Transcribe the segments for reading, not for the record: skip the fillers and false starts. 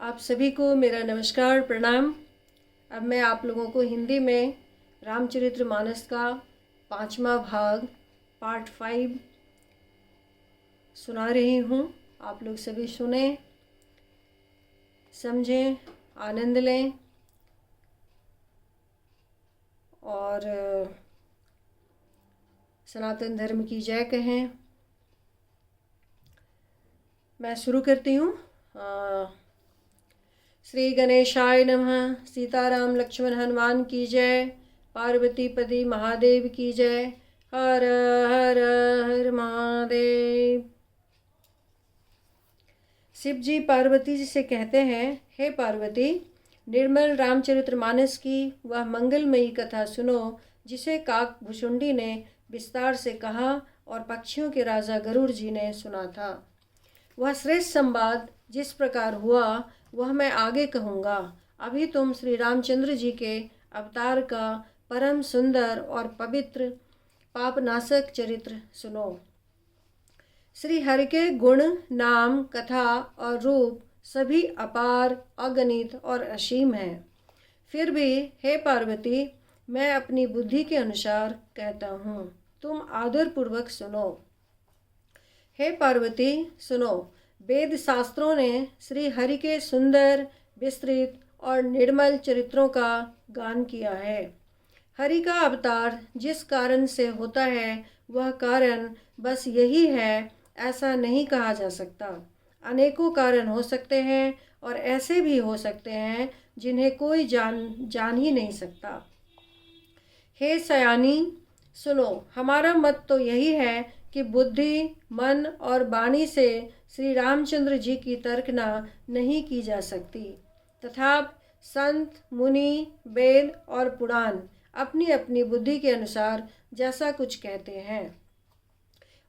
आप सभी को मेरा नमस्कार प्रणाम। अब मैं आप लोगों को हिंदी में रामचरितमानस का 5वां भाग पार्ट 5 सुना रही हूँ। आप लोग सभी सुने, समझें, आनंद लें और सनातन धर्म की जय कहें। मैं शुरू करती हूँ। श्री गणेशाय नमः। सीताराम लक्ष्मण हनुमान की जय। पार्वती पति महादेव की जय। हर हर हर महादेव। शिव जी पार्वती जी से कहते हैं, हे पार्वती, निर्मल रामचरितमानस की वह मंगलमयी कथा सुनो जिसे काकभुशुंडी ने विस्तार से कहा और पक्षियों के राजा गरुड़ जी ने सुना था। वह श्रेष्ठ संवाद जिस प्रकार हुआ वह मैं आगे कहूँगा। अभी तुम श्री रामचंद्र जी के अवतार का परम सुंदर और पवित्र पापनाशक चरित्र सुनो। श्री हरि के गुण, नाम, कथा और रूप सभी अपार, अगणित और असीम हैं। फिर भी हे पार्वती, मैं अपनी बुद्धि के अनुसार कहता हूँ, तुम आदरपूर्वक सुनो। हे पार्वती सुनो, वेद शास्त्रों ने श्री हरि के सुंदर, विस्तृत और निर्मल चरित्रों का गान किया है। हरि का अवतार जिस कारण से होता है वह कारण बस यही है ऐसा नहीं कहा जा सकता। अनेकों कारण हो सकते हैं और ऐसे भी हो सकते हैं जिन्हें कोई जान ही नहीं सकता। हे सयानी सुनो, हमारा मत तो यही है कि बुद्धि, मन और वाणी से श्री रामचंद्र जी की तर्कना नहीं की जा सकती तथा संत, मुनि, वेद और पुराण अपनी अपनी बुद्धि के अनुसार जैसा कुछ कहते हैं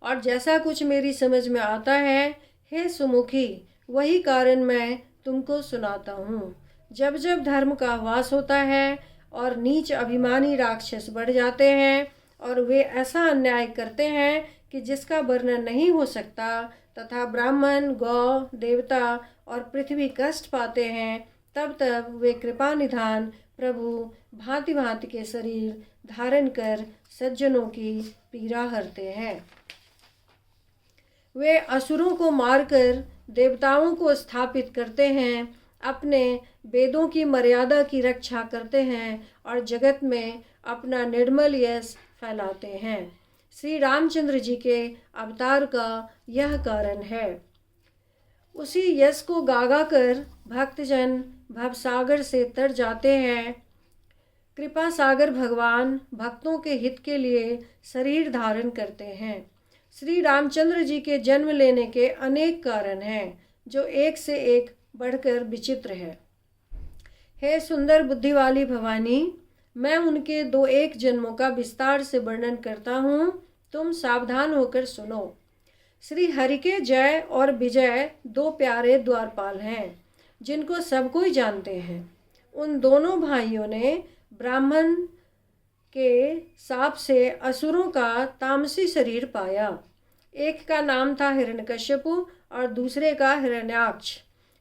और जैसा कुछ मेरी समझ में आता है, हे सुमुखी, वही कारण मैं तुमको सुनाता हूँ। जब जब धर्म का ह्रास होता है और नीच अभिमानी राक्षस बढ़ जाते हैं और वे ऐसा अन्याय करते हैं कि जिसका वर्णन नहीं हो सकता तथा ब्राह्मण, गौ, देवता और पृथ्वी कष्ट पाते हैं, तब तब वे कृपा निधान प्रभु भांति भांति के शरीर धारण कर सज्जनों की पीड़ा हरते हैं। वे असुरों को मारकर देवताओं को स्थापित करते हैं, अपने वेदों की मर्यादा की रक्षा करते हैं और जगत में अपना निर्मल यश फैलाते हैं। श्री रामचंद्र जी के अवतार का यह कारण है। उसी यश को गागा कर भक्तजन भवसागर से तर जाते हैं। कृपा सागर भगवान भक्तों के हित के लिए शरीर धारण करते हैं। श्री रामचंद्र जी के जन्म लेने के अनेक कारण हैं जो एक से एक बढ़कर विचित्र है। हे सुंदर बुद्धि वाली भवानी, मैं उनके 2-1 जन्मों का विस्तार से वर्णन करता हूँ, तुम सावधान होकर सुनो। श्री हरि के जय और विजय 2 प्यारे द्वारपाल हैं जिनको सब कोई जानते हैं। उन दोनों भाइयों ने ब्राह्मण के शाप से असुरों का तामसी शरीर पाया। एक का नाम था हिरण्यकश्यपु और दूसरे का हिरण्याक्ष।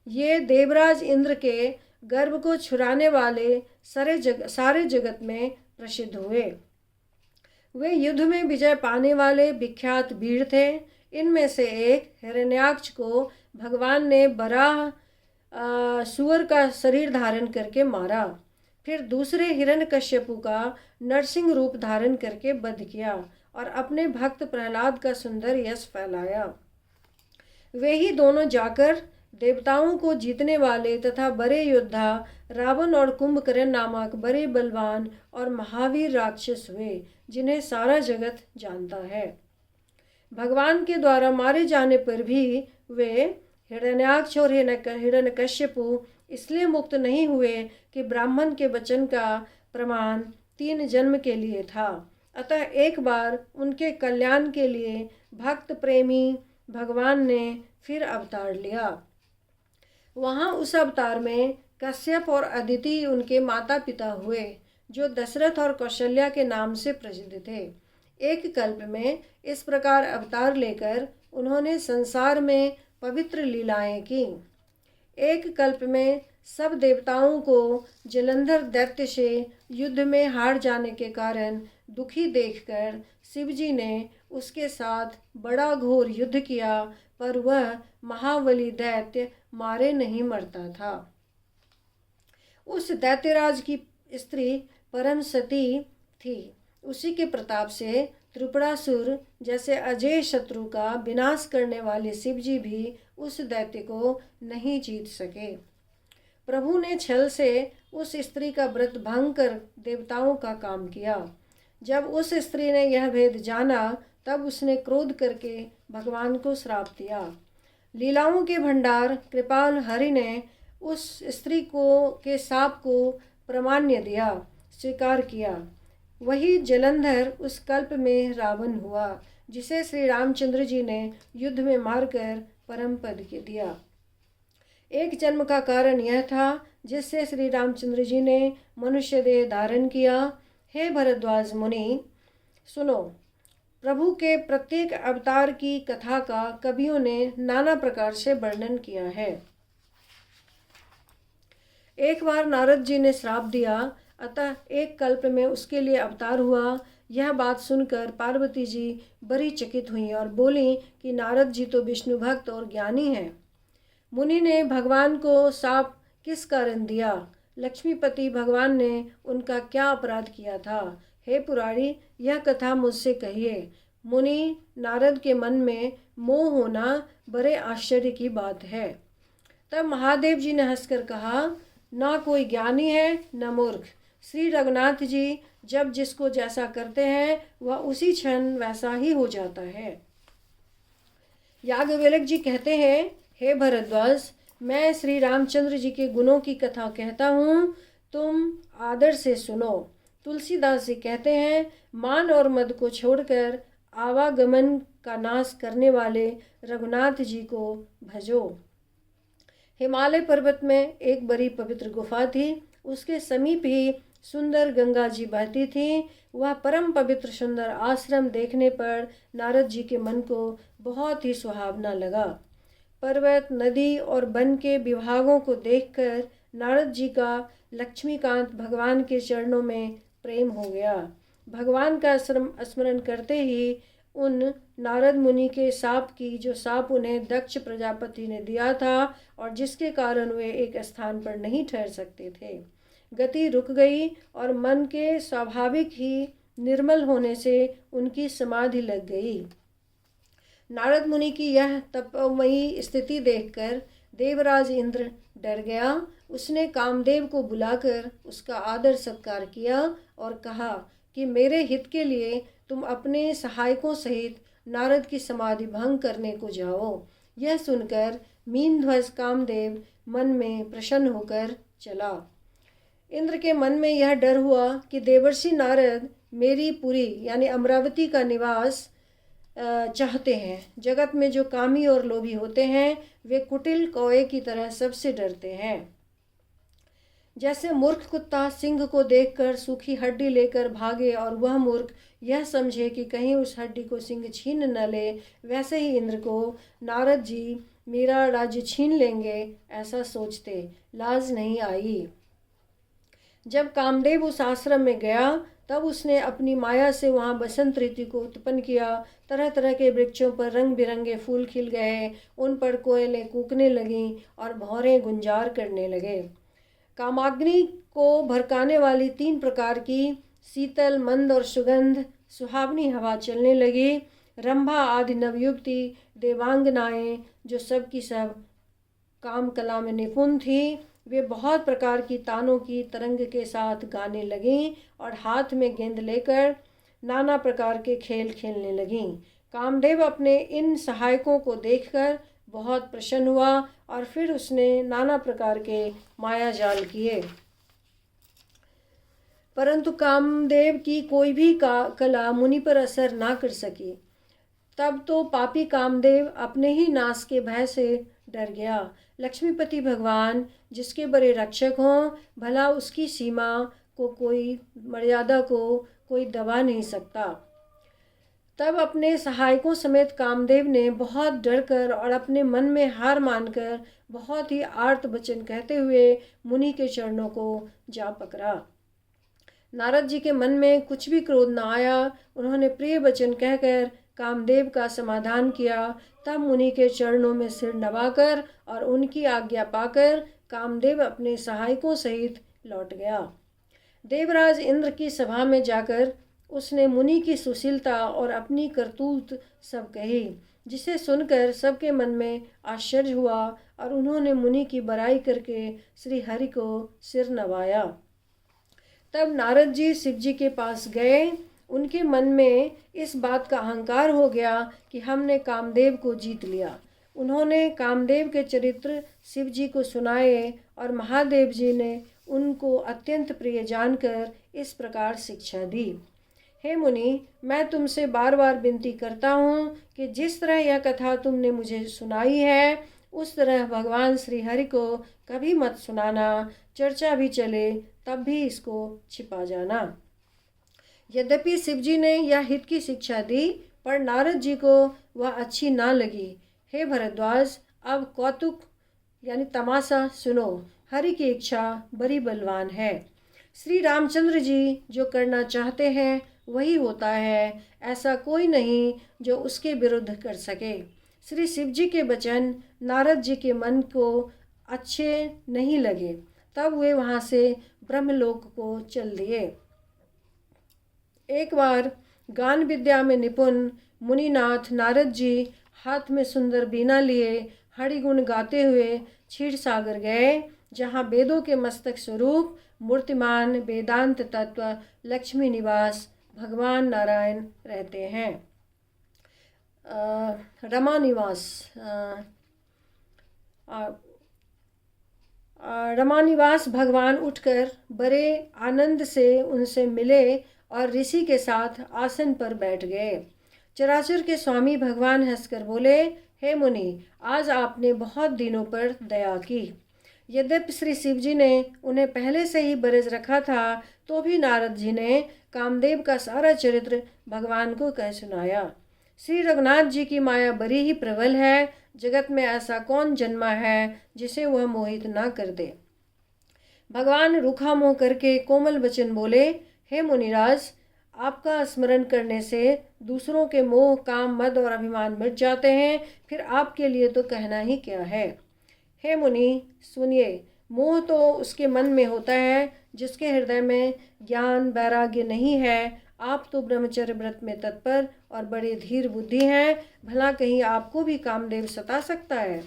ये देवराज इंद्र के गर्भ को छुड़ाने वाले सारे जगत में प्रसिद्ध हुए। वे युद्ध में विजय पाने वाले विख्यात वीर थे। इनमें से एक हिरण्याक्ष को भगवान ने बराह सुअर का शरीर धारण करके मारा। फिर दूसरे हिरण्यकश्यपु का नरसिंह रूप धारण करके वध किया और अपने भक्त प्रहलाद का सुंदर यश फैलाया। वे ही दोनों जाकर देवताओं को जीतने वाले तथा बड़े योद्धा रावण और कुंभकर्ण नामक बड़े बलवान और महावीर राक्षस हुए जिन्हें सारा जगत जानता है। भगवान के द्वारा मारे जाने पर भी वे हिरण्याक्ष और हिरण्यकश्यपु इसलिए मुक्त नहीं हुए कि ब्राह्मण के वचन का प्रमाण 3 जन्म के लिए था। अतः एक बार उनके कल्याण के लिए भक्त प्रेमी भगवान ने फिर अवतार लिया। वहाँ उस अवतार में कश्यप और अदिति उनके माता पिता हुए जो दशरथ और कौशल्या के नाम से प्रसिद्ध थे। एक कल्प में इस प्रकार अवतार लेकर उन्होंने संसार में पवित्र लीलाएं की। एक कल्प में सब देवताओं को जलंधर दैत्य से युद्ध में हार जाने के कारण दुखी देखकर शिवजी ने उसके साथ बड़ा घोर युद्ध किया, पर वह महाबली दैत्य मारे नहीं मरता था। उस दैत्यराज की स्त्री परम सती थी। उसी के प्रताप से त्रिपुरासुर जैसे अजय शत्रु का विनाश करने वाले शिवजी भी उस दैत्य को नहीं जीत सके। प्रभु ने छल से उस स्त्री का व्रत भंग कर देवताओं का काम किया। जब उस स्त्री ने यह भेद जाना, तब उसने क्रोध करके भगवान को श्राप दिया। लीलाओं के भंडार कृपाल हरि ने उस स्त्री के शाप को प्रमाण्य दिया, स्वीकार किया। वही जलंधर उस कल्प में रावण हुआ, जिसे श्री रामचंद्र जी ने युद्ध में मारकर परम पद के दिया। एक जन्म का कारण यह था जिससे श्री रामचंद्र जी ने मनुष्य देह धारण किया। हे भरद्वाज मुनि, सुनो, प्रभु के प्रत्येक अवतार की कथा का कवियों ने नाना प्रकार से वर्णन किया है। एक बार नारद जी ने श्राप दिया, अतः एक कल्प में उसके लिए अवतार हुआ। यह बात सुनकर पार्वती जी बड़ी चकित हुई और बोली कि नारद जी तो विष्णु भक्त और ज्ञानी हैं। मुनि ने भगवान को शाप किस कारण दिया? लक्ष्मीपति भगवान ने उनका क्या अपराध किया था? हे पुरारी, यह कथा मुझसे कहिए। मुनि नारद के मन में मोह होना बड़े आश्चर्य की बात है। तब महादेव जी ने हंसकर कहा, ना कोई ज्ञानी है न मूर्ख। श्री रघुनाथ जी जब जिसको जैसा करते हैं वह उसी क्षण वैसा ही हो जाता है। याज्ञवल्क्य जी कहते हैं, हे भरद्वाज, मैं श्री रामचंद्र जी के गुणों की कथा कहता हूँ, तुम आदर से सुनो। तुलसीदास जी कहते हैं, मान और मद को छोड़कर आवागमन का नाश करने वाले रघुनाथ जी को भजो। हिमालय पर्वत में एक बड़ी पवित्र गुफा थी। उसके समीप ही सुंदर गंगा जी बहती थी। वह परम पवित्र सुंदर आश्रम देखने पर नारद जी के मन को बहुत ही सुहावना लगा। पर्वत, नदी और वन के विभागों को देखकर नारद जी का लक्ष्मीकांत भगवान के चरणों में प्रेम हो गया। भगवान का स्मरण करते ही उन नारद मुनि के शाप उन्हें दक्ष प्रजापति ने दिया था और जिसके कारण वे एक स्थान पर नहीं ठहर सकते थे, गति रुक गई और मन के स्वाभाविक ही निर्मल होने से उनकी समाधि लग गई। नारद मुनि की यह तपमयी स्थिति देखकर देवराज इंद्र डर गया। उसने कामदेव को बुलाकर उसका आदर सत्कार किया और कहा कि मेरे हित के लिए तुम अपने सहायकों सहित नारद की समाधि भंग करने को जाओ। यह सुनकर मीनध्वज कामदेव मन में प्रसन्न होकर चला। इंद्र के मन में यह डर हुआ कि देवर्षि नारद मेरी पुरी यानी अमरावती का निवास चाहते हैं। जगत में जो कामी और लोभी होते हैं वे कुटिल कौए की तरह सबसे डरते हैं। जैसे मूर्ख कुत्ता सिंह को देखकर सूखी हड्डी लेकर भागे और वह मूर्ख यह समझे कि कहीं उस हड्डी को सिंह छीन न ले, वैसे ही इंद्र को नारद जी मेरा राज्य छीन लेंगे ऐसा सोचते लाज नहीं आई। जब कामदेव उस आश्रम में गया तब उसने अपनी माया से वहाँ बसंत ऋतु को उत्पन्न किया। तरह तरह के वृक्षों पर रंग बिरंगे फूल खिल गए, उन पर कोयलें कूकने लगीं और भौरें गुंजार करने लगे। कामाग्नि को भड़काने वाली 3 प्रकार की शीतल, मंद और सुगंध सुहावनी हवा चलने लगी। रंभा आदि नवयुवती देवांगनाएं जो सब की सब काम कला में निपुण थी, वे बहुत प्रकार की तानों की तरंग के साथ गाने लगीं और हाथ में गेंद लेकर नाना प्रकार के खेल खेलने लगीं। कामदेव अपने इन सहायकों को देखकर बहुत प्रसन्न हुआ और फिर उसने नाना प्रकार के माया जाल किए, परंतु कामदेव की कोई भी कला मुनि पर असर ना कर सकी। तब तो पापी कामदेव अपने ही नाश के भय से डर गया। लक्ष्मीपति भगवान जिसके बड़े रक्षक हों, भला उसकी सीमा को कोई मर्यादा को कोई दबा नहीं सकता। तब अपने सहायकों समेत कामदेव ने बहुत डरकर और अपने मन में हार मानकर बहुत ही आर्त वचन कहते हुए मुनि के चरणों को जा पकड़ा। नारद जी के मन में कुछ भी क्रोध न आया। उन्होंने प्रिय वचन कहकर कामदेव का समाधान किया। तब मुनि के चरणों में सिर नवाकर और उनकी आज्ञा पाकर कामदेव अपने सहायकों सहित लौट गया। देवराज इंद्र की सभा में जाकर उसने मुनि की सुशीलता और अपनी करतूत सब कही, जिसे सुनकर सबके मन में आश्चर्य हुआ और उन्होंने मुनि की बड़ाई करके श्री हरि को सिर नवाया। तब नारद जी शिव जी के पास गए। उनके मन में इस बात का अहंकार हो गया कि हमने कामदेव को जीत लिया। उन्होंने कामदेव के चरित्र शिव जी को सुनाए और महादेव जी ने उनको अत्यंत प्रिय जानकर इस प्रकार शिक्षा दी। हे मुनि, मैं तुमसे बार बार विनती करता हूँ कि जिस तरह यह कथा तुमने मुझे सुनाई है उस तरह भगवान श्री हरि को कभी मत सुनाना। चर्चा भी चले तब भी इसको छिपा जाना। यद्यपि शिव जी ने यह हित की शिक्षा दी पर नारद जी को वह अच्छी ना लगी। हे भरद्वाज, अब कौतुक यानी तमाशा सुनो। हरि की इच्छा बड़ी बलवान है। श्री रामचंद्र जी जो करना चाहते हैं वही होता है। ऐसा कोई नहीं जो उसके विरुद्ध कर सके। श्री शिव जी के वचन नारद जी के मन को अच्छे नहीं लगे। तब वे वहाँ से ब्रह्मलोक को चल दिए। एक बार गान विद्या में निपुण मुनिनाथ नारद जी हाथ में सुंदर बीना लिए हरिगुण गाते हुए क्षीर सागर गए, जहाँ वेदों के मस्तक स्वरूप मूर्तिमान वेदांत तत्व लक्ष्मी निवास भगवान नारायण रहते हैं। रमा निवास रमानिवास भगवान उठकर बड़े आनंद से उनसे मिले और ऋषि के साथ आसन पर बैठ गए। चराचर के स्वामी भगवान हंसकर बोले, हे मुनि, आज आपने बहुत दिनों पर दया की। यद्यपि श्री शिव जी ने उन्हें पहले से ही बरज रखा था तो भी नारद जी ने कामदेव का सारा चरित्र भगवान को कह सुनाया। श्री रघुनाथ जी की माया बड़ी ही प्रबल है। जगत में ऐसा कौन जन्मा है जिसे वह मोहित ना कर दे। भगवान रुखा मुँह करके कोमल वचन बोले, हे मुनिराज, आपका स्मरण करने से दूसरों के मोह काम मद और अभिमान मिट जाते हैं, फिर आपके लिए तो कहना ही क्या है। हे मुनि सुनिए, मोह तो उसके मन में होता है जिसके हृदय में ज्ञान वैराग्य नहीं है। आप तो ब्रह्मचर्य व्रत में तत्पर और बड़े धीर बुद्धि हैं, भला कहीं आपको भी कामदेव सता सकता है।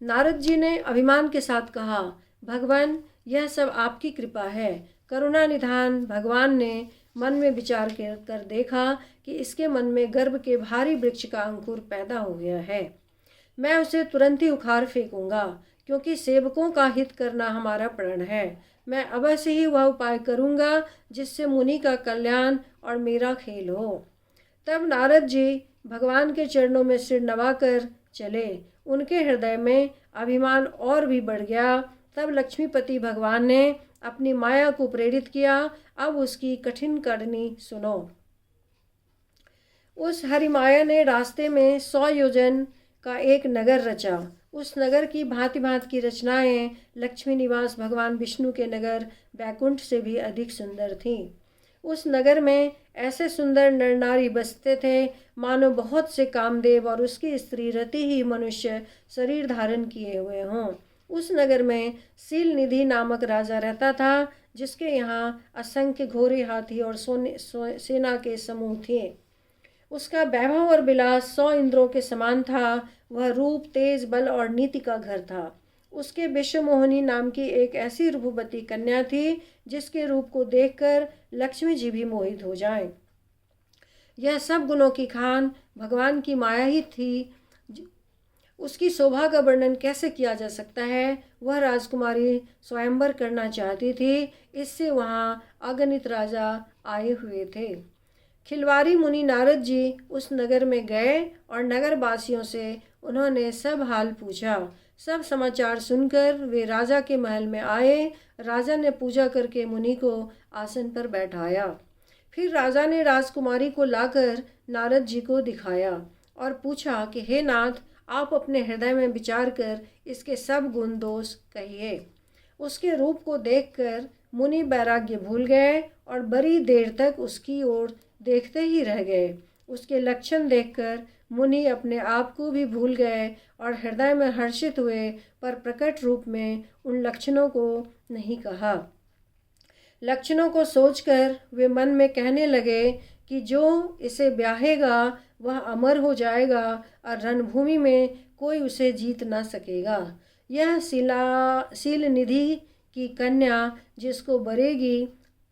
नारद जी ने अभिमान के साथ कहा, भगवान, यह सब आपकी कृपा है। करुणा निधान भगवान ने मन में विचार कर देखा कि इसके मन में गर्भ के भारी वृक्ष का अंकुर पैदा हो गया है। मैं उसे तुरंत ही उखाड़ फेंकूंगा, क्योंकि सेवकों का हित करना हमारा प्रण है। मैं अवश्य ही वह उपाय करूंगा जिससे मुनि का कल्याण और मेरा खेल हो। तब नारद जी भगवान के चरणों में सिर नवाकर चले। उनके हृदय में अभिमान और भी बढ़ गया। तब लक्ष्मीपति भगवान ने अपनी माया को प्रेरित किया। अब उसकी कठिन करनी सुनो। उस हरिमाया ने रास्ते में 100 योजन का एक नगर रचा। उस नगर की भांति भांति की रचनाएं लक्ष्मी निवास भगवान विष्णु के नगर बैकुंठ से भी अधिक सुंदर थीं। उस नगर में ऐसे सुंदर नर नारी बसते थे मानो बहुत से कामदेव और उसकी स्त्री रति ही मनुष्य शरीर धारण किए हुए हों। उस नगर में सील निधि नामक राजा रहता था, जिसके यहाँ असंख्य घोड़े हाथी और सेना के समूह थे। उसका वैभव और विलास 100 इंद्रों के समान था। वह रूप, तेज, बल और नीति का घर था। उसके विश्वमोहिनी नाम की एक ऐसी रूपवती कन्या थी जिसके रूप को देखकर लक्ष्मी जी भी मोहित हो जाएं। यह सब गुणों की खान भगवान की माया ही थी। उसकी शोभा का वर्णन कैसे किया जा सकता है। वह राजकुमारी स्वयंवर करना चाहती थी, इससे वहाँ अगणित राजा आए हुए थे। खिलवारी मुनि नारद जी उस नगर में गए और नगर वासियों से उन्होंने सब हाल पूछा। सब समाचार सुनकर वे राजा के महल में आए। राजा ने पूजा करके मुनि को आसन पर बैठाया। फिर राजा ने राजकुमारी को लाकर नारद जी को दिखाया और पूछा कि हे नाथ, आप अपने हृदय में विचार कर इसके सब गुण दोष कहिए। उसके रूप को देखकर मुनि वैराग्य भूल गए और बड़ी देर तक उसकी ओर देखते ही रह गए। उसके लक्षण देखकर मुनि अपने आप को भी भूल गए और हृदय में हर्षित हुए, पर प्रकट रूप में उन लक्षणों को नहीं कहा। लक्षणों को सोचकर वे मन में कहने लगे कि जो इसे ब्याहेगा वह अमर हो जाएगा और रणभूमि में कोई उसे जीत ना सकेगा। यह शील निधि की कन्या जिसको बरेगी,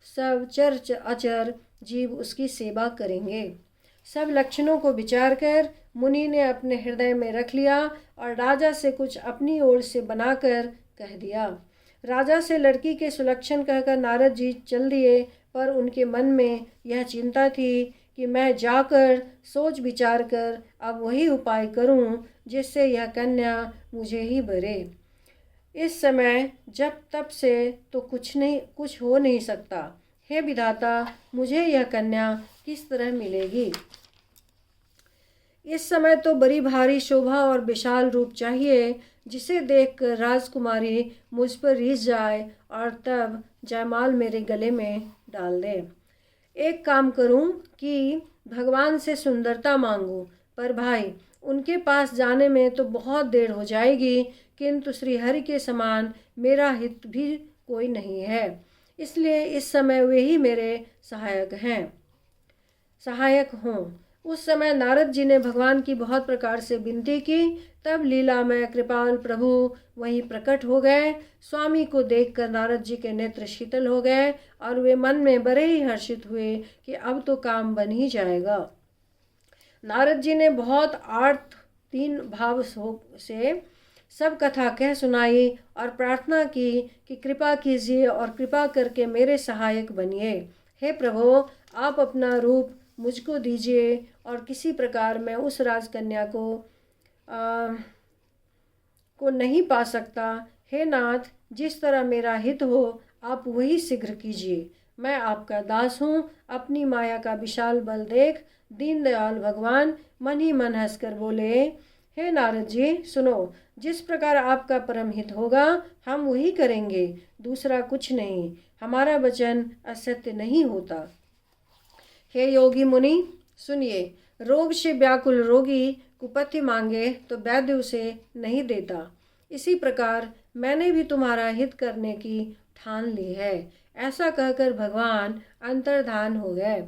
सब चर अचर जीव उसकी सेवा करेंगे। सब लक्षणों को विचार कर मुनि ने अपने हृदय में रख लिया और राजा से कुछ अपनी ओर से बनाकर कह दिया। राजा से लड़की के सुलक्षण कहकर नारद जी चल दिए, पर उनके मन में यह चिंता थी कि मैं जाकर सोच विचार कर अब वही उपाय करूं जिससे यह कन्या मुझे ही बरे। इस समय जब तब से तो कुछ हो नहीं सकता। हे विधाता, मुझे यह कन्या किस तरह मिलेगी? इस समय तो बड़ी भारी शोभा और विशाल रूप चाहिए, जिसे देखकर राजकुमारी मुझ पर रिझ जाए और तब जयमाल मेरे गले में डाल दे। एक काम करूं कि भगवान से सुंदरता मांगूं, पर भाई उनके पास जाने में तो बहुत देर हो जाएगी, किंतु श्रीहरि के समान मेरा हित भी कोई नहीं है, इसलिए इस समय वे ही मेरे सहायक हों। उस समय नारद जी ने भगवान की बहुत प्रकार से विनती की। तब लीला में कृपाल प्रभु वहीं प्रकट हो गए। स्वामी को देखकर नारद जी के नेत्र शीतल हो गए और वे मन में बड़े ही हर्षित हुए कि अब तो काम बन ही जाएगा। नारद जी ने बहुत आर्त दीन भाव से सब कथा कह सुनाई और प्रार्थना की कि कृपा कीजिए और कृपा करके मेरे सहायक बनिए। हे प्रभु, आप अपना रूप मुझको दीजिए और किसी प्रकार मैं उस राजकन्या को नहीं पा सकता। हे नाथ, जिस तरह मेरा हित हो आप वही शीघ्र कीजिए। मैं आपका दास हूँ। अपनी माया का विशाल बल देख दीनदयाल भगवान मन ही मन हंसकर बोले, हे नारद जी सुनो, जिस प्रकार आपका परम हित होगा हम वही करेंगे, दूसरा कुछ नहीं। हमारा वचन असत्य नहीं होता। हे योगी मुनि सुनिए, रोग से व्याकुल रोगी कुपथ्य मांगे तो वैद्य उसे नहीं देता। इसी प्रकार मैंने भी तुम्हारा हित करने की ठान ली है। ऐसा कहकर भगवान अंतर्धान हो गए।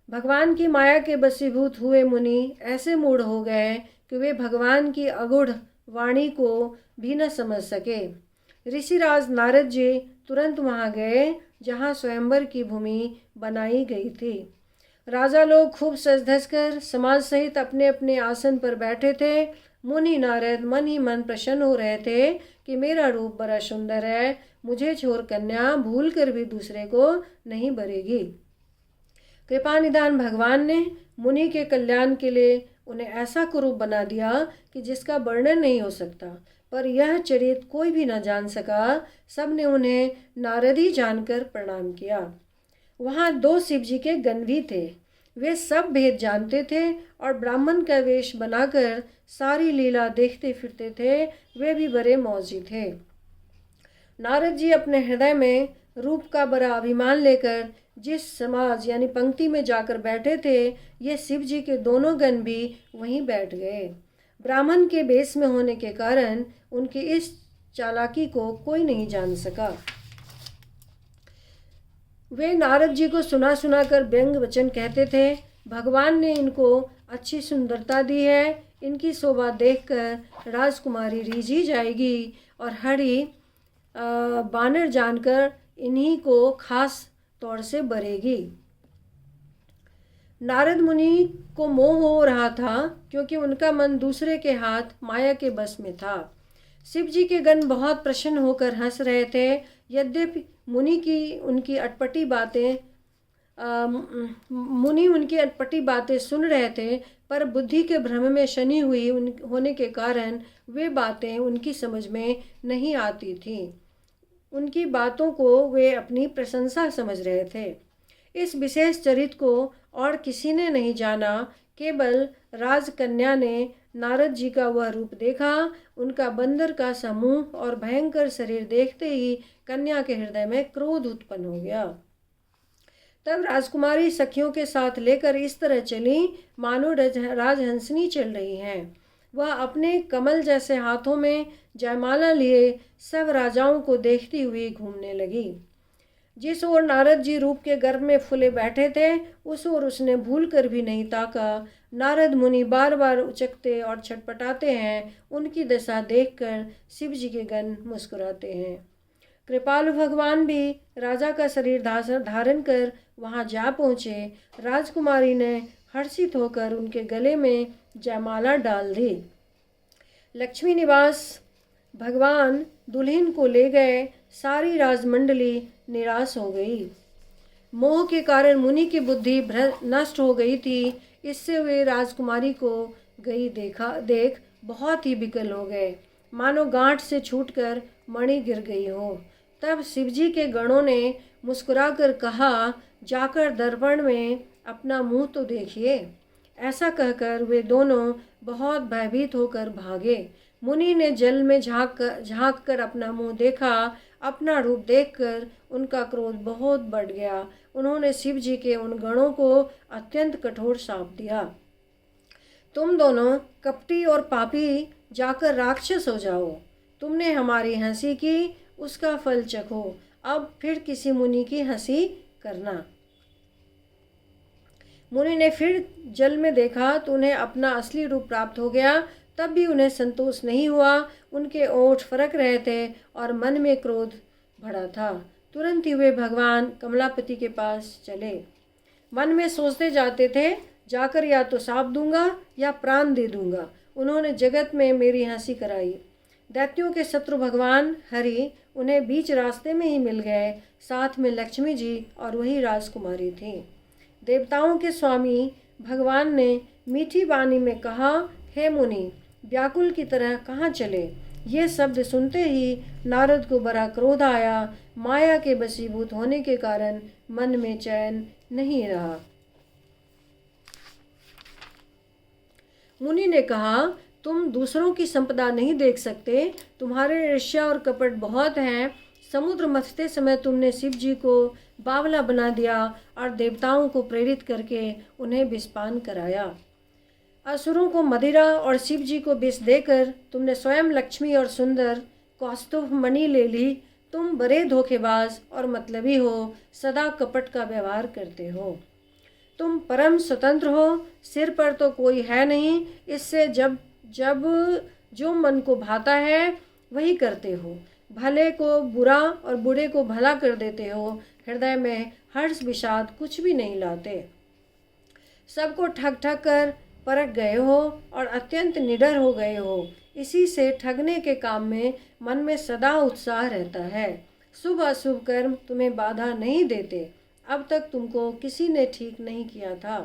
भगवान की माया के वशीभूत हुए मुनि ऐसे मूढ़ हो गए कि वे भगवान की अगूढ़ वाणी को भी न समझ सके। ऋषिराज नारद जी तुरंत वहां गए जहां स्वयंवर की भूमि बनाई गई थी। राजा लोग खूब सज धज कर समाज सहित अपने अपने आसन पर बैठे थे। मुनि नारद मन ही मन प्रसन्न हो रहे थे कि मेरा रूप बड़ा सुंदर है, मुझे छोड़ कन्या भूल कर भी दूसरे को नहीं बरेगी। कृपा निधान भगवान ने मुनि के कल्याण के लिए उन्हें ऐसा कुरूप बना दिया कि जिसका वर्णन नहीं हो सकता, पर यह चरित्र कोई भी न जान सका। सब ने उन्हें नारद ही जानकर प्रणाम किया। वहाँ 2 शिवजी के गण भी थे। वे सब भेद जानते थे और ब्राह्मण का वेश बनाकर सारी लीला देखते फिरते थे। वे भी बड़े मौजी थे। नारद जी अपने हृदय में रूप का बड़ा अभिमान लेकर जिस समाज यानी पंक्ति में जाकर बैठे थे, ये शिव जी के दोनों गण भी वहीं बैठ गए। ब्राह्मण के वेश में होने के कारण उनकी इस चालाकी को कोई नहीं जान सका। वे नारद जी को सुना सुना कर व्यंग वचन कहते थे। भगवान ने इनको अच्छी सुंदरता दी है, इनकी शोभा देखकर राजकुमारी रीझी जाएगी और हरि बानर जानकर इन्हीं को खास तौर से बरेगी। नारद मुनि को मोह हो रहा था क्योंकि उनका मन दूसरे के हाथ माया के बस में था। शिव जी के गण बहुत प्रसन्न होकर हंस रहे थे। यद्यपि मुनि उनकी अटपटी बातें सुन रहे थे, पर बुद्धि के भ्रम में शनि हुई होने के कारण वे बातें उनकी समझ में नहीं आती थीं। उनकी बातों को वे अपनी प्रशंसा समझ रहे थे। इस विशेष चरित्र को और किसी ने नहीं जाना, केवल राजकन्या ने नारद जी का वह रूप देखा। उनका बंदर का समूह और भयंकर शरीर देखते ही कन्या के हृदय में क्रोध उत्पन्न हो गया। तब राजकुमारी सखियों के साथ लेकर इस तरह चली मानो राजहंसनी चल रही हैं। वह अपने कमल जैसे हाथों में जयमाला लिए सब राजाओं को देखती हुई घूमने लगी। जिस ओर नारद जी रूप के गर्भ में फूले बैठे थे उस ओर उसने भूल कर भी नहीं ताका। नारद मुनि बार बार उचकते और छटपटाते हैं। उनकी दशा देखकर शिव जी के गण मुस्कुराते हैं। कृपालु भगवान भी राजा का शरीर धारण कर वहां जा पहुँचे। राजकुमारी ने हर्षित होकर उनके गले में जयमाला डाल दी। लक्ष्मी निवास भगवान दुल्हन को ले गए। सारी राजमंडली निराश हो गई। मोह के कारण मुनि की बुद्धि नष्ट हो गई थी। इससे वे राजकुमारी को गई देख बहुत ही विकल हो गए, मानो गांठ से छूटकर मणि गिर गई हो। तब शिवजी के गणों ने मुस्कुराकर कहा, जाकर दर्पण में अपना मुंह तो देखिए। ऐसा कहकर वे दोनों बहुत भयभीत होकर भागे। मुनि ने जल में झांक कर अपना मुंह देखा। अपना रूप देखकर उनका क्रोध बहुत बढ़ गया। उन्होंने शिव जी के उन गणों को अत्यंत कठोर शाप दिया। तुम दोनों कपटी और पापी, जाकर राक्षस हो जाओ। तुमने हमारी हंसी की, उसका फल चखो। अब फिर किसी मुनि की हंसी करना। मुनि ने फिर जल में देखा तो उन्हें अपना असली रूप प्राप्त हो गया। तब भी उन्हें संतोष नहीं हुआ। उनके ओंठ फरक रहे थे और मन में क्रोध भरा था। तुरंत ही वे भगवान कमलापति के पास चले। मन में सोचते जाते थे, जाकर या तो शाप दूंगा या प्राण दे दूंगा। उन्होंने जगत में मेरी हंसी कराई। दैत्यों के शत्रु भगवान हरि उन्हें बीच रास्ते में ही मिल गए। साथ में लक्ष्मी जी और वही राजकुमारी थी। देवताओं के स्वामी भगवान ने मीठी वाणी में कहा, हे मुनि, व्याकुल की तरह कहाँ चले। ये शब्द सुनते ही नारद को बड़ा क्रोध आया। माया के वशीभूत होने के कारण मन में चैन नहीं रहा। मुनि ने कहा, तुम दूसरों की संपदा नहीं देख सकते। तुम्हारे ईर्ष्या और कपट बहुत हैं। समुद्र मथते समय तुमने शिव जी को बावला बना दिया और देवताओं को प्रेरित करके उन्हें विषपान कराया। असुरों को मदिरा और शिव जी को विष देकर तुमने स्वयं लक्ष्मी और सुंदर कौस्तुभ मणि ले ली। तुम बड़े धोखेबाज और मतलबी हो, सदा कपट का व्यवहार करते हो। तुम परम स्वतंत्र हो, सिर पर तो कोई है नहीं। इससे जब जो मन को भाता है वही करते हो। भले को बुरा और बुरे को भला कर देते हो। हृदय में हर्ष विषाद कुछ भी नहीं लाते। सबको ठग ठग कर परख गए हो और अत्यंत निडर हो गए हो। इसी से ठगने के काम में मन में सदा उत्साह रहता है। शुभ अशुभ कर्म तुम्हें बाधा नहीं देते। अब तक तुमको किसी ने ठीक नहीं किया था।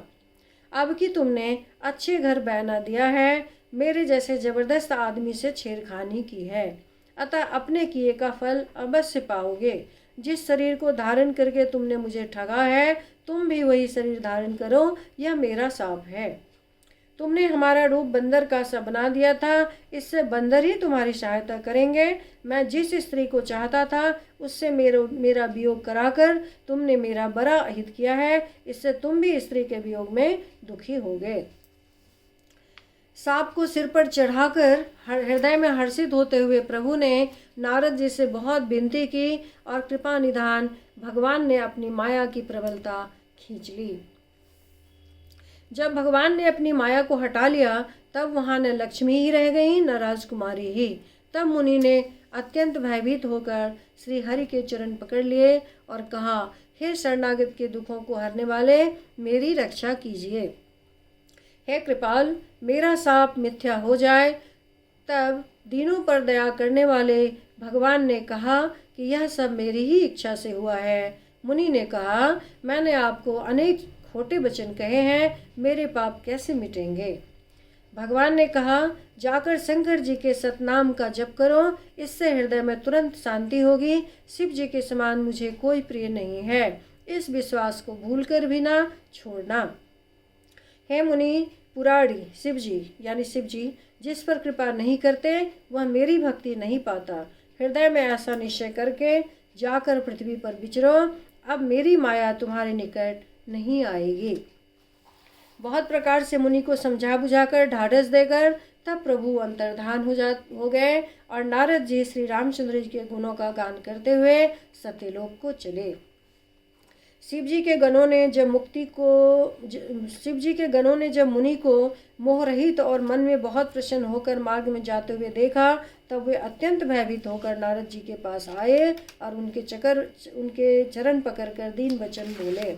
अब कि तुमने अच्छे घर बना दिया है, मेरे जैसे जबरदस्त आदमी से छेड़खानी की है, अतः अपने किए का फल अवश्य पाओगे। जिस शरीर को धारण करके तुमने मुझे ठगा है, तुम भी वही शरीर धारण करो। यह मेरा शाप है। तुमने हमारा रूप बंदर का सा बना दिया था। इससे बंदर ही तुम्हारी सहायता करेंगे। मैं जिस स्त्री को चाहता था उससे मेरा वियोग कराकर तुमने मेरा बड़ा अहित किया है। इससे तुम भी स्त्री के वियोग में दुखी होगे। सांप को सिर पर चढ़ाकर हृदय में हर्षित होते हुए प्रभु ने नारद जी से बहुत विनती की और कृपा निधान भगवान ने अपनी माया की प्रबलता खींच ली। जब भगवान ने अपनी माया को हटा लिया तब वहाँ न लक्ष्मी ही रह गई न राजकुमारी ही। तब मुनि ने अत्यंत भयभीत होकर श्री हरि के चरण पकड़ लिए और कहा, हे शरणागत के दुखों को हरने वाले, मेरी रक्षा कीजिए। हे कृपाल, मेरा शाप मिथ्या हो जाए। तब दीनों पर दया करने वाले भगवान ने कहा कि यह सब मेरी ही इच्छा से हुआ है। मुनि ने कहा, मैंने आपको अनेक खोटे वचन कहे हैं, मेरे पाप कैसे मिटेंगे। भगवान ने कहा, जाकर शंकर जी के सतनाम का जप करो, इससे हृदय में तुरंत शांति होगी। शिव जी के समान मुझे कोई प्रिय नहीं है। इस विश्वास को भूलकर भी ना छोड़ना। हे मुनि पुराणी शिवजी यानी शिवजी जिस पर कृपा नहीं करते वह मेरी भक्ति नहीं पाता। हृदय में ऐसा निश्चय करके जाकर पृथ्वी पर विचरो। अब मेरी माया तुम्हारे निकट नहीं आएगी। बहुत प्रकार से मुनि को समझा बुझाकर ढाढ़स देकर तब प्रभु अंतर्धान हो गए और नारद जी श्री रामचंद्र जी के गुणों का गान करते हुए सत्यलोक को चले। शिव जी के गणों ने जब मुनि को मोह रहित और मन में बहुत प्रसन्न होकर मार्ग में जाते हुए देखा तब वे अत्यंत भयभीत होकर नारद जी के पास आए और उनके चरण पकड़कर दीन वचन बोले,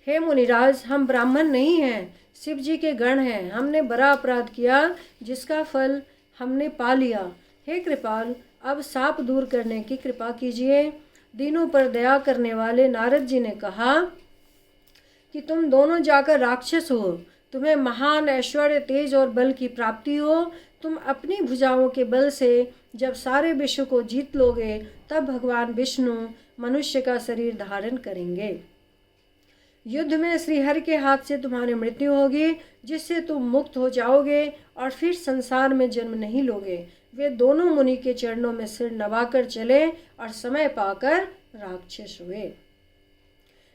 हे मुनिराज, हम ब्राह्मण नहीं हैं, शिव जी के गण हैं। हमने बड़ा अपराध किया जिसका फल हमने पा लिया। हे कृपाल, अब शाप दूर करने की कृपा कीजिए। दीनों पर दया करने वाले नारद जी ने कहा कि तुम दोनों जाकर राक्षस हो, तुम्हें महान ऐश्वर्य तेज और बल की प्राप्ति हो। तुम अपनी भुजाओं के बल से जब सारे विश्व को जीत लोगे तब भगवान विष्णु मनुष्य का शरीर धारण करेंगे। युद्ध में श्रीहरि के हाथ से तुम्हारी मृत्यु होगी जिससे तुम मुक्त हो जाओगे और फिर संसार में जन्म नहीं लोगे। वे दोनों मुनि के चरणों में सिर नवाकर चले और समय पाकर राक्षस हुए।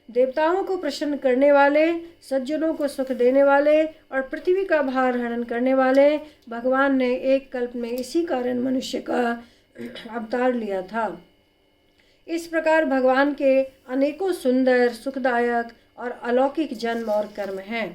देवताओं को प्रसन्न करने वाले, सज्जनों को सुख देने वाले और पृथ्वी का भार हरण करने वाले भगवान ने एक कल्प में इसी कारण मनुष्य का अवतार लिया था। इस प्रकार भगवान के अनेकों सुंदर, सुखदायक और अलौकिक जन्म और कर्म हैं।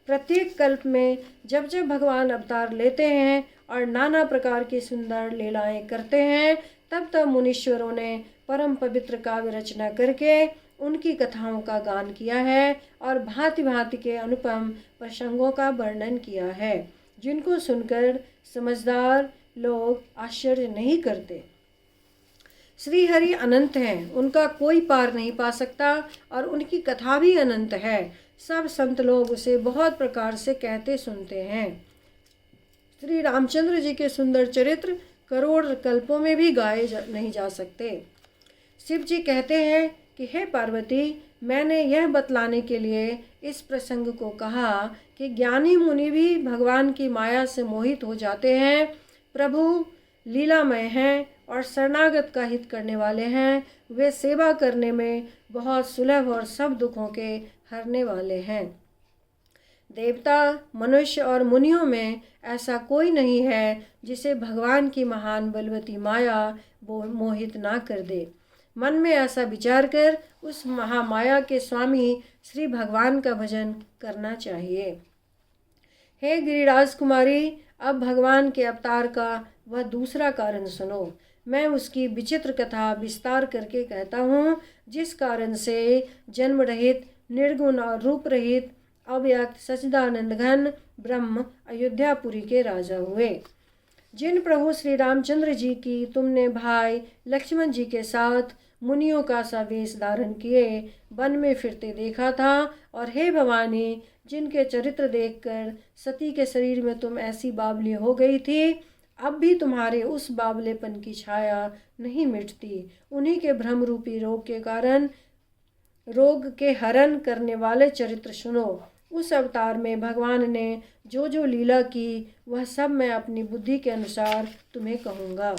प्रत्येक कल्प में जब जब भगवान अवतार लेते हैं और नाना प्रकार की सुंदर लीलाएं करते हैं तब तब मुनीश्वरों ने परम पवित्र काव्य रचना करके उनकी कथाओं का गान किया है और भांति भांति के अनुपम प्रसंगों का वर्णन किया है जिनको सुनकर समझदार लोग आश्चर्य नहीं करते। श्री हरि अनंत हैं, उनका कोई पार नहीं पा सकता और उनकी कथा भी अनंत है। सब संत लोग उसे बहुत प्रकार से कहते सुनते हैं। श्री रामचंद्र जी के सुंदर चरित्र करोड़ कल्पों में भी गाए नहीं जा सकते। शिव जी कहते हैं कि हे पार्वती, मैंने यह बतलाने के लिए इस प्रसंग को कहा कि ज्ञानी मुनि भी भगवान की माया से मोहित हो जाते हैं। प्रभु लीलामय हैं और शरणागत का हित करने वाले हैं। वे सेवा करने में बहुत सुलभ और सब दुखों के हरने वाले हैं। देवता, मनुष्य और मुनियों में ऐसा कोई नहीं है जिसे भगवान की महान बलवती माया मोहित ना कर दे। मन में ऐसा विचार कर उस महामाया के स्वामी श्री भगवान का भजन करना चाहिए। हे गिरिराज कुमारी, अब भगवान के अवतार का वह दूसरा कारण सुनो। मैं उसकी विचित्र कथा विस्तार करके कहता हूँ जिस कारण से जन्म रहित, निर्गुण और रूप रहित, अव्यक्त सच्चिदानंद घन ब्रह्म अयोध्यापुरी के राजा हुए। जिन प्रभु श्री रामचंद्र जी की तुमने भाई लक्ष्मण जी के साथ मुनियों का सा वेश धारण किए वन में फिरते देखा था, और हे भवानी, जिनके चरित्र देखकर सती के शरीर में तुम ऐसी बावली हो गई थी, अब भी तुम्हारे उस बावलेपन की छाया नहीं मिटती। उन्हीं के भ्रम रूपी रोग के कारण रोग के हरण करने वाले चरित्र सुनो। उस अवतार में भगवान ने जो जो लीला की वह सब मैं अपनी बुद्धि के अनुसार तुम्हें कहूँगा।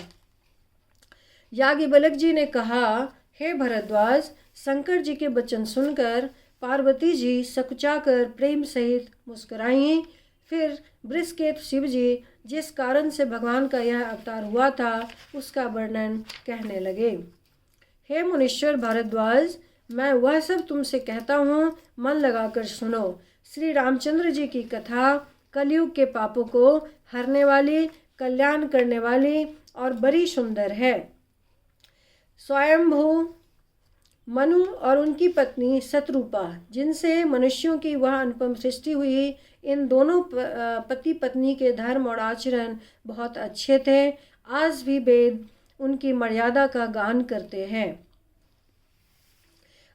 याज्ञवल्क्य जी ने कहा, हे भरद्वाज, शंकर जी के वचन सुनकर पार्वती जी सकुचाकर प्रेम सहित मुस्कुराईं। फिर बृहस्पति शिव जी जिस कारण से भगवान का यह अवतार हुआ था उसका वर्णन कहने लगे। हे मुनीश्वर भारद्वाज, मैं वह सब तुमसे कहता हूँ, मन लगाकर सुनो। श्री रामचंद्र जी की कथा कलयुग के पापों को हरने वाली, कल्याण करने वाली और बड़ी सुंदर है। स्वयंभू मनु और उनकी पत्नी शतरूपा, जिनसे मनुष्यों की वह अनुपम सृष्टि हुई, इन दोनों पति पत्नी के धर्म और आचरण बहुत अच्छे थे। आज भी वेद उनकी मर्यादा का गान करते हैं।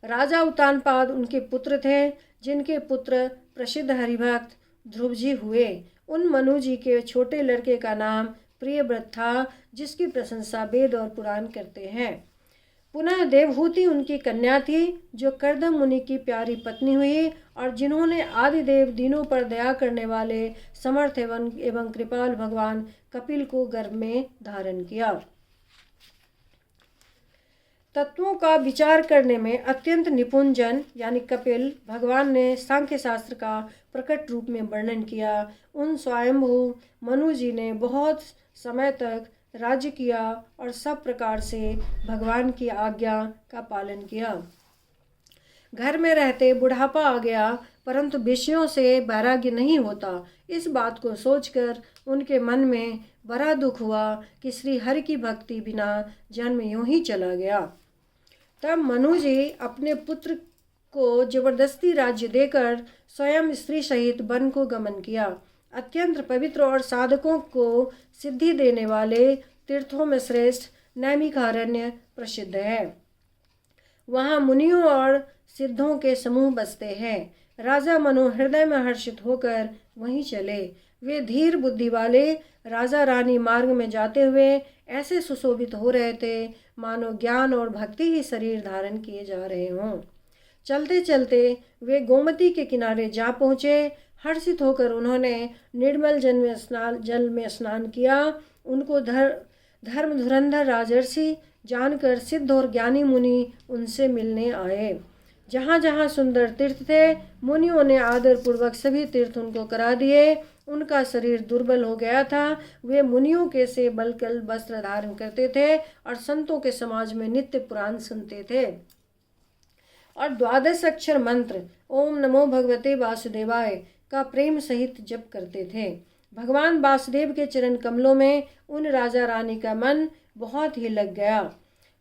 राजा उत्तानपाद उनके पुत्र थे, जिनके पुत्र प्रसिद्ध हरिभक्त ध्रुव जी हुए। उन मनु जी के छोटे लड़के का नाम प्रियव्रत था, जिसकी प्रशंसा वेद और पुराण करते हैं। पुनः देवहूति उनकी कन्या थी, जो कर्दम मुनि की प्यारी पत्नी हुई और जिन्होंने आदिदेव दीनों पर दया करने वाले समर्थ एवं कृपाल भगवान कपिल को गर्भ में धारण किया। तत्वों का विचार करने में अत्यंत निपुण जन यानी कपिल भगवान ने सांख्य शास्त्र का प्रकट रूप में वर्णन किया। उन स्वयंभू मनु जी ने बहुत समय तक राज्य किया और सब प्रकार से भगवान की आज्ञा का पालन किया। घर में रहते बुढ़ापा आ गया, परंतु विषयों से वैराग्य नहीं होता। इस बात को सोचकर उनके मन में बड़ा दुख हुआ कि श्री हरि की भक्ति बिना जन्म यूं ही चला गया। तब मनु जी अपने पुत्र को जबरदस्ती राज्य देकर स्वयं स्त्री सहित वन को गमन किया। अत्यंत पवित्र और साधकों को सिद्धि देने वाले तीर्थों में श्रेष्ठ नैमिषारण्य प्रसिद्ध है। वहाँ मुनियों और सिद्धों के समूह बसते हैं। राजा मनु हृदय में हर्षित होकर वहीं चले। वे धीर बुद्धि वाले राजा रानी मार्ग में जाते हुए ऐसे सुशोभित हो रहे थे मानो ज्ञान और भक्ति ही शरीर धारण किए जा रहे हों। चलते चलते वे गोमती के किनारे जा पहुँचे। हर्षित होकर उन्होंने निर्मल जल में स्नान किया। उनको धर्म धुरंधर राजर्षि जानकर सिद्ध और ज्ञानी मुनि उनसे मिलने आए। जहाँ जहाँ सुंदर तीर्थ थे, मुनियों ने आदर पूर्वक सभी तीर्थ उनको करा दिए। उनका शरीर दुर्बल हो गया था। वे मुनियों के से बलकल वस्त्र धारण करते थे और संतों के समाज में नित्य पुराण सुनते थे और 12 अक्षर मंत्र ओम नमो भगवते वासुदेवाय का प्रेम सहित जप करते थे। भगवान वासुदेव के चरण कमलों में उन राजा रानी का मन बहुत ही लग गया।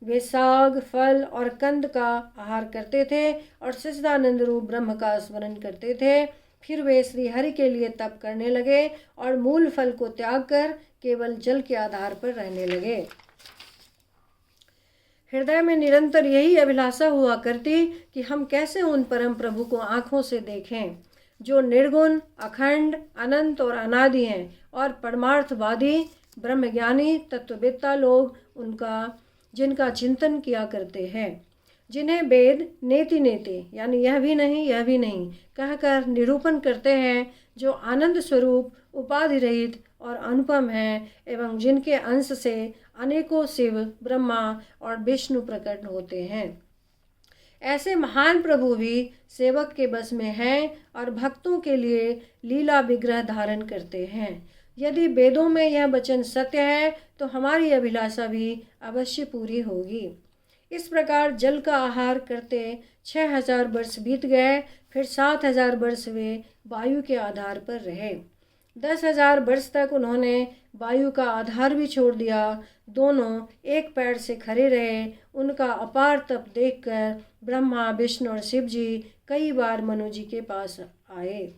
वे साग, फल और कंद का आहार करते थे और सच्चिदानंद रूप ब्रह्म का स्मरण करते थे। फिर वे श्री हरि के लिए तप करने लगे और मूल फल को त्याग कर केवल जल के आधार पर रहने लगे। हृदय में निरंतर यही अभिलाषा हुआ करती कि हम कैसे उन परम प्रभु को आँखों से देखें, जो निर्गुण, अखंड, अनंत और अनादि हैं और परमार्थवादी ब्रह्मज्ञानी तत्ववेत्ता लोग जिनका चिंतन किया करते हैं, जिन्हें वेद नेति नेति यानी यह भी नहीं कहकर निरूपण करते हैं, जो आनंद स्वरूप, उपाधि रहित और अनुपम हैं एवं जिनके अंश से अनेकों शिव, ब्रह्मा और विष्णु प्रकट होते हैं। ऐसे महान प्रभु भी सेवक के बस में हैं और भक्तों के लिए लीला विग्रह धारण करते हैं। यदि वेदों में यह वचन सत्य है तो हमारी अभिलाषा भी अवश्य पूरी होगी। इस प्रकार जल का आहार करते 6000 वर्ष बीत गए। फिर 7000 वर्ष वे वायु के आधार पर रहे। 10,000 वर्ष तक उन्होंने वायु का आधार भी छोड़ दिया। दोनों एक पैर से खड़े रहे। उनका अपार तप देखकर ब्रह्मा, विष्णु और शिव जी कई बार मनु जी के पास आए।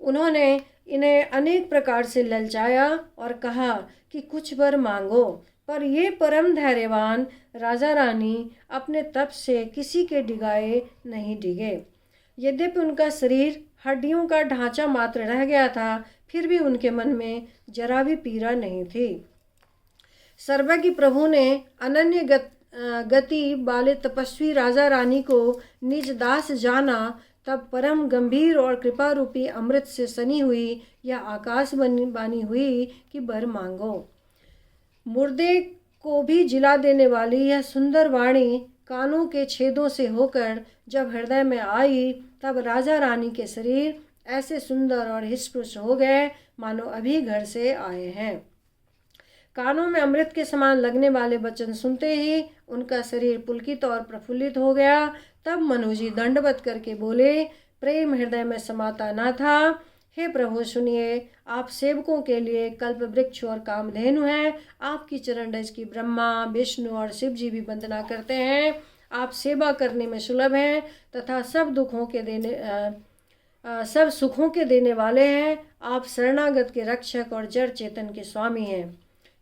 उन्होंने इन्हें अनेक प्रकार से ललचाया और कहा कि कुछ वर मांगो, पर ये परम धैर्यवान राजा रानी अपने तप से किसी के डिगाए नहीं डिगे। यद्यपि उनका शरीर हड्डियों का ढांचा मात्र रह गया था, फिर भी उनके मन में जरा भी पीड़ा नहीं थी। सर्वज्ञ प्रभु ने अनन्य गति वाले तपस्वी राजा रानी को निज दास जाना। तब परम गंभीर और कृपा रूपी अमृत से सनी हुई यह आकाशवाणी हुई कि वर मांगो। मुर्दे को भी जिला देने वाली यह सुंदर वाणी कानों के छेदों से होकर जब हृदय में आई, तब राजा रानी के शरीर ऐसे सुंदर और हृष्ट हो गए मानो अभी घर से आए हैं। कानों में अमृत के समान लगने वाले वचन सुनते ही उनका शरीर पुलकित और प्रफुल्लित हो गया। तब मनु जी दंडवत करके बोले, प्रेम हृदय में समाता न था। हे प्रभु सुनिए, आप सेवकों के लिए कल्प वृक्ष और कामधेनु हैं। आपकी चरण रज की ब्रह्मा, विष्णु और शिव जी भी वंदना करते हैं। आप सेवा करने में सुलभ हैं तथा सब सुखों के देने वाले हैं। आप शरणागत के रक्षक और जड़ चेतन के स्वामी हैं।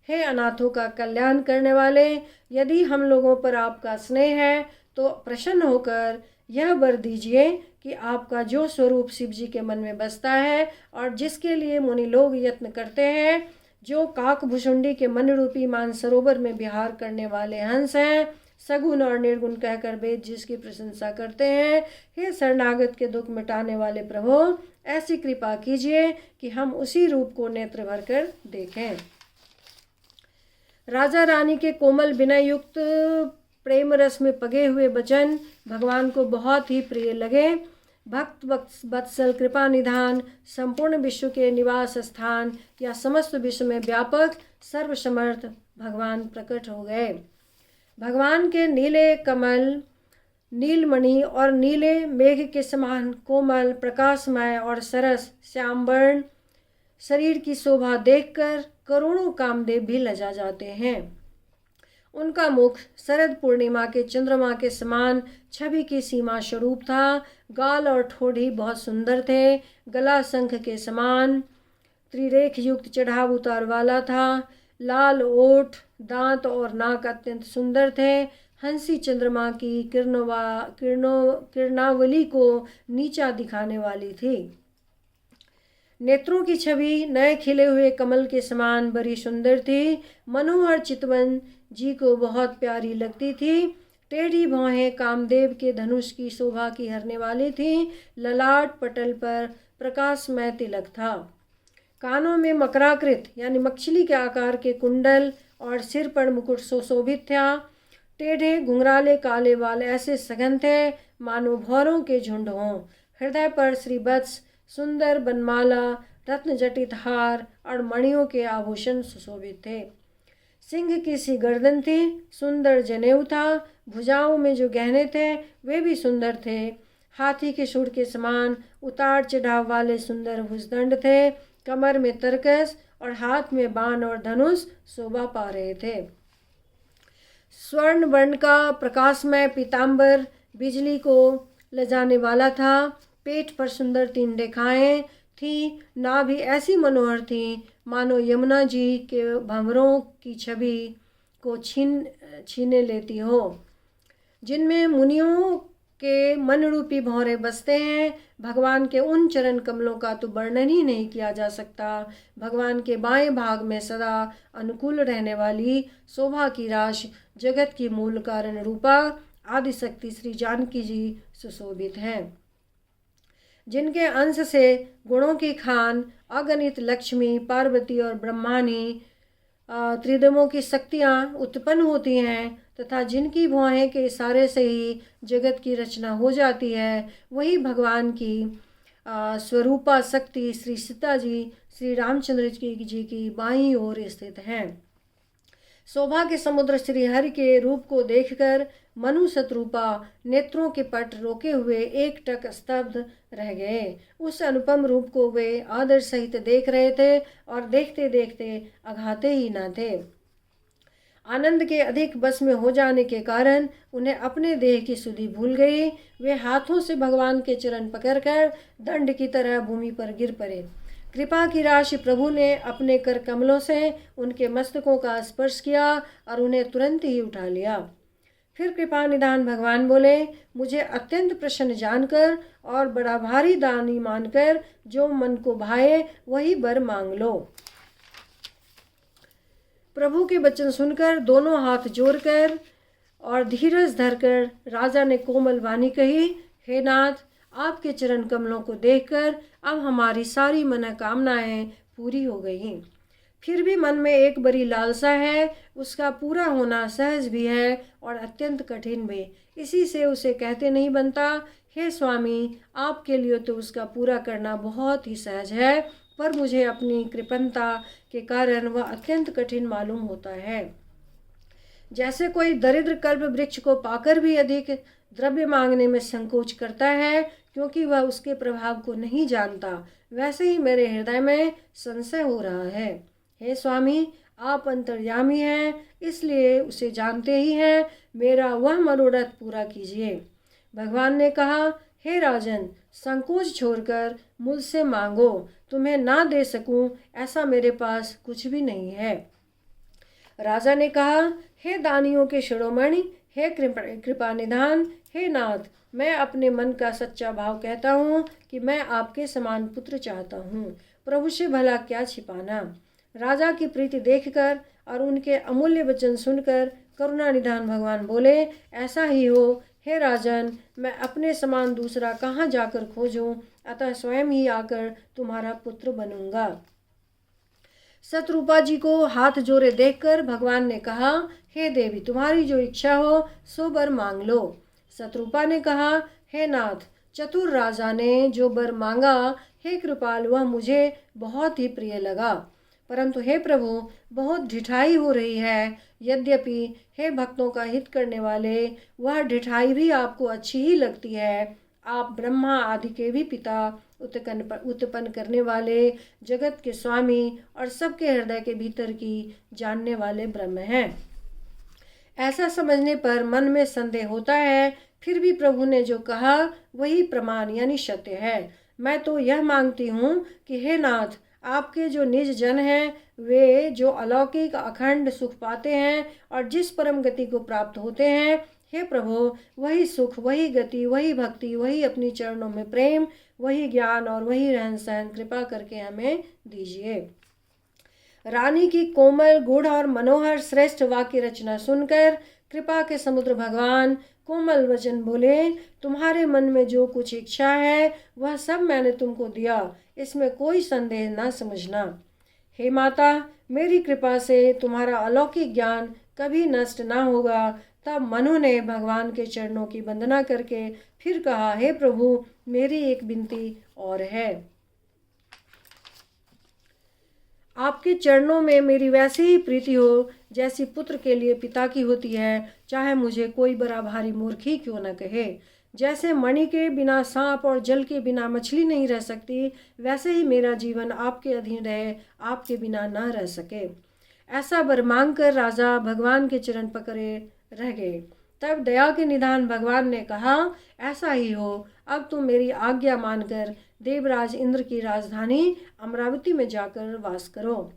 हे अनाथों का कल्याण करने वाले, यदि हम लोगों पर आपका स्नेह है तो प्रसन्न होकर यह वर दीजिए कि आपका जो स्वरूप शिव जी के मन में बसता है और जिसके लिए मुनि लोग यत्न करते हैं, जो काकभुषुंडी के मन रूपी मानसरोवर में विहार करने वाले हंस हैं, सगुण और निर्गुण कहकर वेद जिसकी प्रशंसा करते हैं। हे शरणागत के दुख मिटाने वाले प्रभु, ऐसी कृपा कीजिए कि हम उसी रूप को नेत्र भर कर देखें। राजा रानी के कोमल विनय युक्त प्रेम रस में पगे हुए वचन भगवान को बहुत ही प्रिय लगे। भक्त वत्सल कृपा निधान, संपूर्ण विश्व के निवास स्थान या समस्त विश्व में व्यापक सर्वसमर्थ भगवान प्रकट हो गए। भगवान के नीले कमल, नीलमणि और नीले मेघ के समान कोमल, प्रकाशमय और सरस श्यामवर्ण शरीर की शोभा देखकर करोड़ों कामदेव भी लजा जाते हैं। उनका मुख शरद पूर्णिमा के चंद्रमा के समान छवि की सीमा स्वरूप था। गाल और ठोड़ी बहुत सुंदर थे। गला शंख के समान त्रिरेख युक्त चढ़ाव उतार वाला था। लाल ओठ, दांत और नाक अत्यंत सुंदर थे। हंसी चंद्रमा की किरणावली को नीचा दिखाने वाली थी। नेत्रों की छवि नए खिले हुए कमल के समान बड़ी सुंदर थी। मनोहर चितवन जी को बहुत प्यारी लगती थी। टेढ़ी भौहें कामदेव के धनुष की शोभा की हरने वाली थी। ललाट पटल पर प्रकाशमय तिलक था। कानों में मकराकृत यानी मछली के आकार के कुंडल और सिर पर मुकुट सुशोभित था। टेढ़े घुंघराले काले बाल ऐसे सघन थे मानो भौरों के झुंड हों। हृदय पर श्रीवत्स, सुंदर बनमाला, रत्न जटित हार और मणियों के आभूषण सुशोभित थे। सिंह की सी गर्दन थी, सुंदर जनेऊ था। भुजाओं में जो गहने थे वे भी सुंदर थे। हाथी के सूंड के समान उतार चढ़ाव वाले सुंदर भुजदंड थे। कमर में तरकस और हाथ में बाण और धनुष शोभा पा रहे थे। स्वर्ण वर्ण का प्रकाशमय पीताम्बर बिजली को लजाने वाला था। पेट पर सुंदर 3 रेखाएं थी। नाभि ऐसी मनोहर थी मानो यमुना जी के भंवरों की छवि को छीने लेती हो, जिनमें मुनियों के मन रूपी भौरे बसते हैं। भगवान के उन चरण कमलों का तो वर्णन ही नहीं किया जा सकता। भगवान के बाएं भाग में सदा अनुकूल रहने वाली शोभा की राशि जगत की मूल कारण रूपा आदिशक्ति श्री जानकी जी सुशोभित हैं, जिनके अंश से गुणों की खान अगणित लक्ष्मी, पार्वती और ब्रह्मानी त्रिदमों की शक्तियाँ उत्पन्न होती हैं तथा जिनकी भौहें के इशारे से ही जगत की रचना हो जाती है, वही भगवान की स्वरूपा शक्ति श्री सीता जी श्री रामचंद्र जी की बाईं ओर स्थित हैं। शोभा के समुद्र श्री हरि के रूप को देखकर मनु शत्रुपा नेत्रों के पट रोके हुए एक टक स्तब्ध रह गए। उस अनुपम रूप को वे आदर सहित देख रहे थे और देखते देखते अघाते ही न थे। आनंद के अधिक बस में हो जाने के कारण उन्हें अपने देह की सुधि भूल गई। वे हाथों से भगवान के चरण पकड़कर दंड की तरह भूमि पर गिर पड़े। कृपा की राशि प्रभु ने अपने कर कमलों से उनके मस्तकों का स्पर्श किया और उन्हें तुरंत ही उठा लिया। फिर कृपा निधान भगवान बोले, मुझे अत्यंत प्रसन्न जानकर और बड़ा भारी दानी मानकर जो मन को भाए वही वर मांग लो। प्रभु के वचन सुनकर दोनों हाथ जोड़कर और धीरज धरकर राजा ने कोमल वाणी कही, हे नाथ, आपके चरण कमलों को देखकर अब हमारी सारी मनोकामनाएं पूरी हो गई। फिर भी मन में एक बड़ी लालसा है, उसका पूरा होना सहज भी है और अत्यंत कठिन भी, इसी से उसे कहते नहीं बनता। हे स्वामी, आपके लिए तो उसका पूरा करना बहुत ही सहज है, पर मुझे अपनी कृपणता के कारण वह अत्यंत कठिन मालूम होता है। जैसे कोई दरिद्र कल्प वृक्ष को पाकर भी अधिक द्रव्य मांगने में संकोच करता है क्योंकि वह उसके प्रभाव को नहीं जानता, वैसे ही मेरे हृदय में संशय हो रहा है। हे स्वामी, आप अंतर्यामी हैं, इसलिए उसे जानते ही हैं। मेरा वह मनोरथ पूरा कीजिए। भगवान ने कहा, हे राजन, संकोच छोड़कर मुझसे मांगो। तुम्हें ना दे सकूं ऐसा मेरे पास कुछ भी नहीं है। राजा ने कहा, हे दानियों के शिरोमणि, हे कृपा निधान, हे नाथ, मैं अपने मन का सच्चा भाव कहता हूँ कि मैं आपके समान पुत्र चाहता हूँ। प्रभु से भला क्या छिपाना। राजा की प्रीति देखकर और उनके अमूल्य वचन सुनकर करुणा निधान भगवान बोले, ऐसा ही हो हे राजन, मैं अपने समान दूसरा कहाँ जाकर खोजूं, अतः स्वयं ही आकर तुम्हारा पुत्र बनूंगा। सतरूपा जी को हाथ जोड़े देखकर भगवान ने कहा, हे देवी, तुम्हारी जो इच्छा हो सो वर मांग लो। सतरूपा ने कहा, हे नाथ, चतुर राजा ने जो वर मांगा, हे कृपाल, वह मुझे बहुत ही प्रिय लगा। परंतु हे प्रभु, बहुत ढिठाई हो रही है। यद्यपि हे भक्तों का हित करने वाले, वह ढिठाई भी आपको अच्छी ही लगती है। आप ब्रह्मा आदि के भी पिता, उत्पन्न करने वाले, जगत के स्वामी और सबके हृदय के भीतर की जानने वाले ब्रह्म हैं। ऐसा समझने पर मन में संदेह होता है, फिर भी प्रभु ने जो कहा वही प्रमाण यानी सत्य है। मैं तो यह मांगती हूँ कि हे नाथ, आपके जो निज जन हैं, वे जो अलौकिक अखंड सुख पाते हैं और जिस परम गति को प्राप्त होते हैं, हे प्रभु, वही सुख, वही गति, वही भक्ति, वही अपनी चरणों में प्रेम, वही ज्ञान और वही रहन सहन कृपा करके हमें दीजिए। रानी की कोमल, गूढ़ और मनोहर श्रेष्ठ वाक्य रचना सुनकर कृपा के समुद्र भगवान कोमल वचन बोले, तुम्हारे मन में जो कुछ इच्छा है वह सब मैंने तुमको दिया, इसमें कोई संदेह न समझना। हे माता, मेरी कृपा से तुम्हारा अलौकिक ज्ञान कभी नष्ट ना होगा। तब मनु ने भगवान के चरणों की वंदना करके फिर कहा, हे प्रभु, मेरी एक विनती और है। आपके चरणों में मेरी वैसी ही प्रीति हो जैसी पुत्र के लिए पिता की होती है, चाहे मुझे कोई बड़ा भारी मूर्ख ही क्यों न कहे। जैसे मणि के बिना सांप और जल के बिना मछली नहीं रह सकती, वैसे ही मेरा जीवन आपके अधीन रहे, आपके बिना न रह सके। ऐसा वर मांग कर राजा भगवान के चरण पकड़े रह गए। तब दया के निधान भगवान ने कहा, ऐसा ही हो, अब तुम मेरी आज्ञा मानकर देवराज इंद्र की राजधानी अमरावती में जाकर वास करो।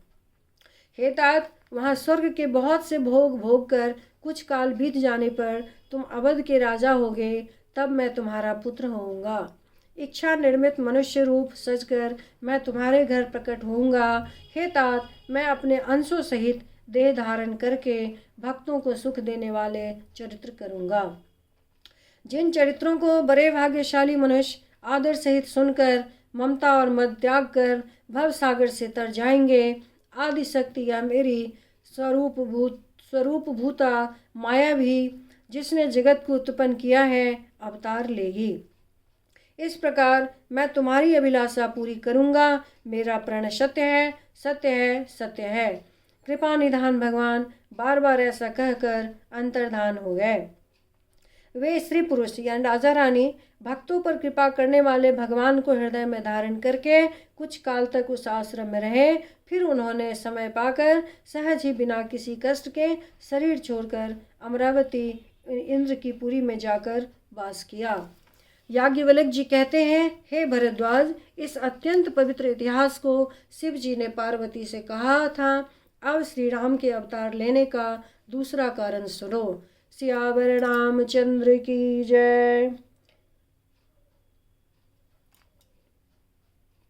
हे तात, वहाँ स्वर्ग के बहुत से भोग भोग कर कुछ काल बीत जाने पर तुम अवध के राजा होगे, तब मैं तुम्हारा पुत्र होऊंगा। इच्छा निर्मित मनुष्य रूप सजकर मैं तुम्हारे घर प्रकट होऊंगा। हे तात, मैं अपने अंशों सहित देह धारण करके भक्तों को सुख देने वाले चरित्र करूंगा। जिन चरित्रों को बड़े भाग्यशाली मनुष्य आदर सहित सुनकर ममता और मद त्याग कर भव सागर से तर जाएंगे, आदि शक्ति या मेरी स्वरूप भूता माया भी, जिसने जगत को उत्पन्न किया है, अवतार लेगी। इस प्रकार मैं तुम्हारी अभिलाषा पूरी करूंगा। मेरा प्रण सत्य है, सत्य है, सत्य है। कृपा निधान भगवान बार बार ऐसा कहकर अंतर्धान हो गए। वे स्त्री पुरुष यानी राजा रानी भक्तों पर कृपा करने वाले भगवान को हृदय में धारण करके कुछ काल तक उस आश्रम में रहे। फिर उन्होंने समय पाकर सहज ही बिना किसी कष्ट के शरीर छोड़कर अमरावती इंद्र की पुरी में जाकर वास किया। याज्ञवल्क्य जी कहते हैं, हे भरद्वाज, इस अत्यंत पवित्र इतिहास को शिव जी ने पार्वती से कहा था। अब श्री राम के अवतार लेने का दूसरा कारण सुनो। सियावर रामचंद्र की जय।